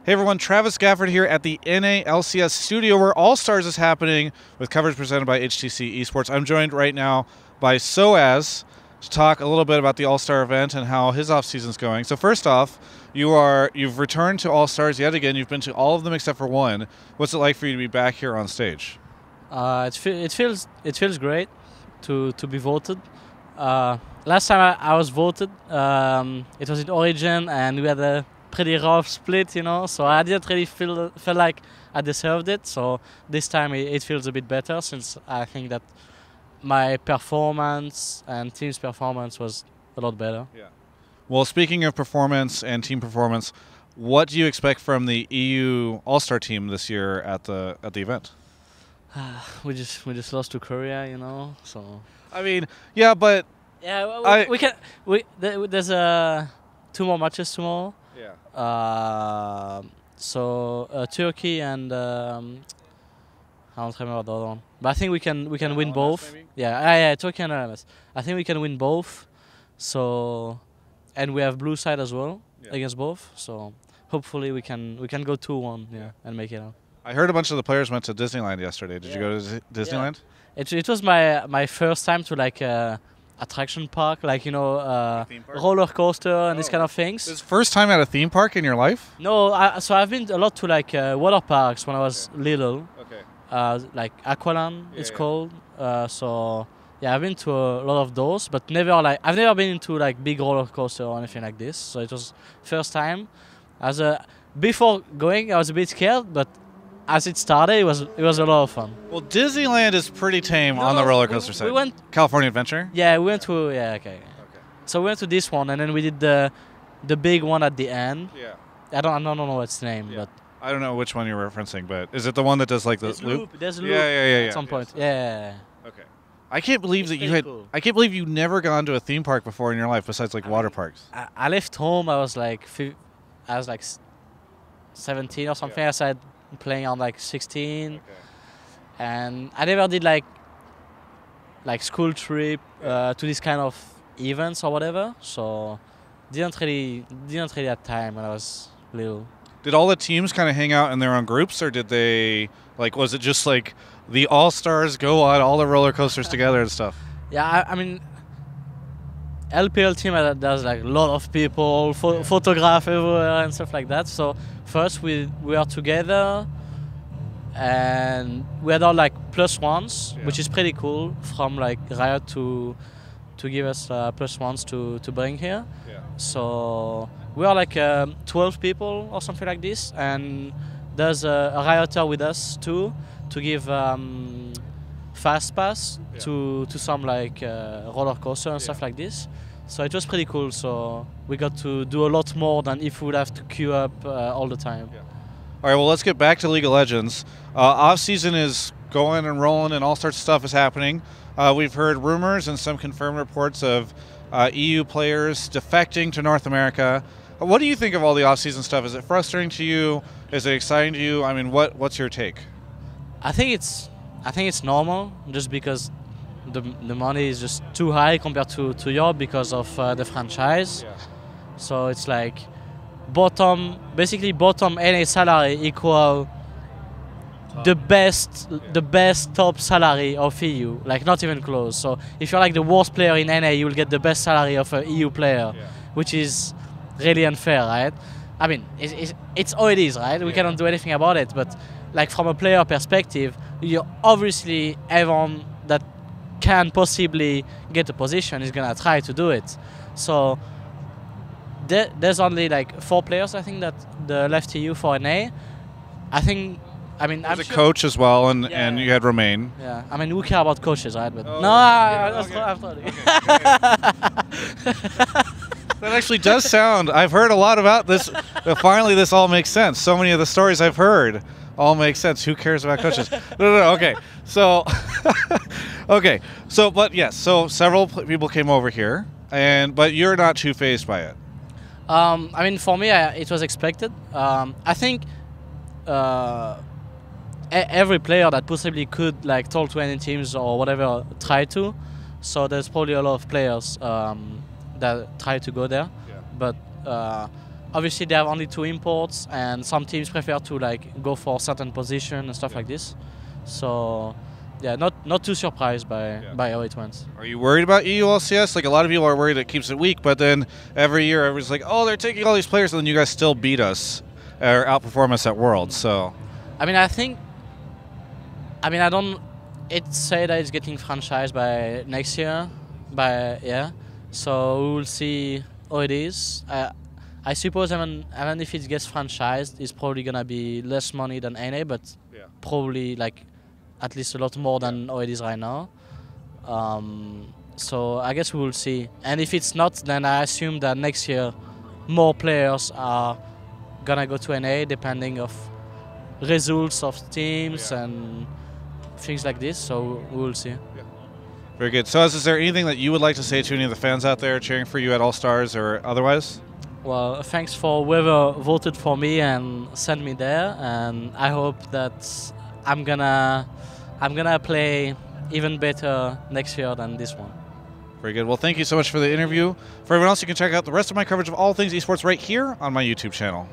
Hey everyone, Travis Gafford here at the NALCS studio where All Stars is happening with coverage presented by HTC Esports. I'm joined right now by Soaz to talk a little bit about the All Star event and how his off season's going. So first off, you've returned to All Stars yet again. You've been to all of them except for one. What's it like for you to be back here on stage? It feels great to be voted. Last time I was voted, it was in Origin, and we had a pretty rough split, you know. So I didn't really feel like I deserved it. So this time it feels a bit better, since I think that my performance and team's performance was a lot better. Yeah. Well, speaking of performance and team performance, what do you expect from the EU All-Star team this year at the event? We just lost to Korea, you know. So I mean, yeah, but yeah, there's two more matches tomorrow. Yeah. So Turkey and I don't remember the other one, but I think we can win LMS both. maybe? Yeah, Turkey and LMS. I think we can win both. So, and we have blue side as well against both. So hopefully we can go 2-1, and make it out. I heard a bunch of the players went to Disneyland yesterday. Did you go to Disneyland? It was my first time to like attraction park, like, you know, Theme park? roller coaster and these kind of things. This first time at a theme park in your life? No, so I've been a lot to like water parks when I was little. Okay. Like Aqualand, it's yeah. called. So yeah, I've been to a lot of those, but I've never been into like big roller coaster or anything like this. So it was first time. Before going, I was a bit scared, but as it started, it was a lot of fun. Well, Disneyland is pretty tame on the roller coaster side. We went. California Adventure? Yeah, we went to. Yeah, okay. So we went to this one, and then we did the big one at the end. Yeah. I don't know what's the name, but I don't know which one you're referencing, but is it the one that does like the loop? There's a loop Yeah. at some point. Yeah. Okay. I can't believe that you had. Cool. I can't believe you never gone to a theme park before in your life besides like water parks. I left home. I was like 17 or something. I started playing on like 16, and I never did like school trip to this kind of events or whatever. So didn't really have time when I was little. Did all the teams kind of hang out in their own groups, or did they was it just like the All Stars go on all the roller coasters together and stuff? Yeah, I mean, LPL team there's like a lot of people, photograph everywhere and stuff like that. So first we are together, and we had all like +1s, which is pretty cool, from like Riot to give us +1s to bring here. Yeah. So we are like 12 people or something like this, and there's a Rioter with us too to give fast pass to some like roller coaster and stuff like this. So it was pretty cool. So we got to do a lot more than if we would have to queue up all the time. Yeah. All right, well, let's get back to League of Legends. Off-season is going and rolling, and all sorts of stuff is happening. We've heard rumors and some confirmed reports of EU players defecting to North America. What do you think of all the off-season stuff? Is it frustrating to you? Is it exciting to you? I mean, what's your take? I think it's normal, just because the money is just too high compared to Europe because of the franchise. Yeah. So it's like bottom NA salary equal the best top salary of EU, like not even close. So if you're like the worst player in NA, you will get the best salary of an EU player, which is really unfair, right? I mean, it's how it is, right? We cannot do anything about it, but like from a player perspective, you obviously everyone that can possibly get a position is gonna try to do it. So there's only like 4 players, I think, that the left EU for NA. I mean, There's a coach as well, and you had Romain. Yeah, I mean, we care about coaches, right? But I'm sorry. That actually does sound. I've heard a lot about this. Finally, this all makes sense. So many of the stories I've heard all make sense. Who cares about coaches? No. Okay, so, but yes. So several people came over here, but you're not too fazed by it. I mean, for me, it was expected. I think every player that possibly could like talk to any teams or whatever try to. So there's probably a lot of players that try to go there. Yeah. But obviously they have only 2 imports, and some teams prefer to like go for certain position and stuff like this. So yeah, not too surprised by how it went. Are you worried about EU LCS? Like a lot of people are worried it keeps it weak, but then every year everyone's like, oh, they're taking all these players, and then you guys still beat us or outperform us at Worlds. So I mean, I don't. It's say that it's getting franchised by next year, So we will see how it is. I suppose even if it gets franchised, it's probably gonna be less money than NA, but probably like at least a lot more than how it is right now. So I guess we will see. And if it's not, then I assume that next year more players are gonna go to NA depending of results of teams and things like this. So we will see. Very good. So, is there anything that you would like to say to any of the fans out there cheering for you at All Stars or otherwise? Well, thanks for whoever voted for me and sent me there, and I hope that I'm gonna play even better next year than this one. Very good. Well, thank you so much for the interview. For everyone else, you can check out the rest of my coverage of all things esports right here on my YouTube channel.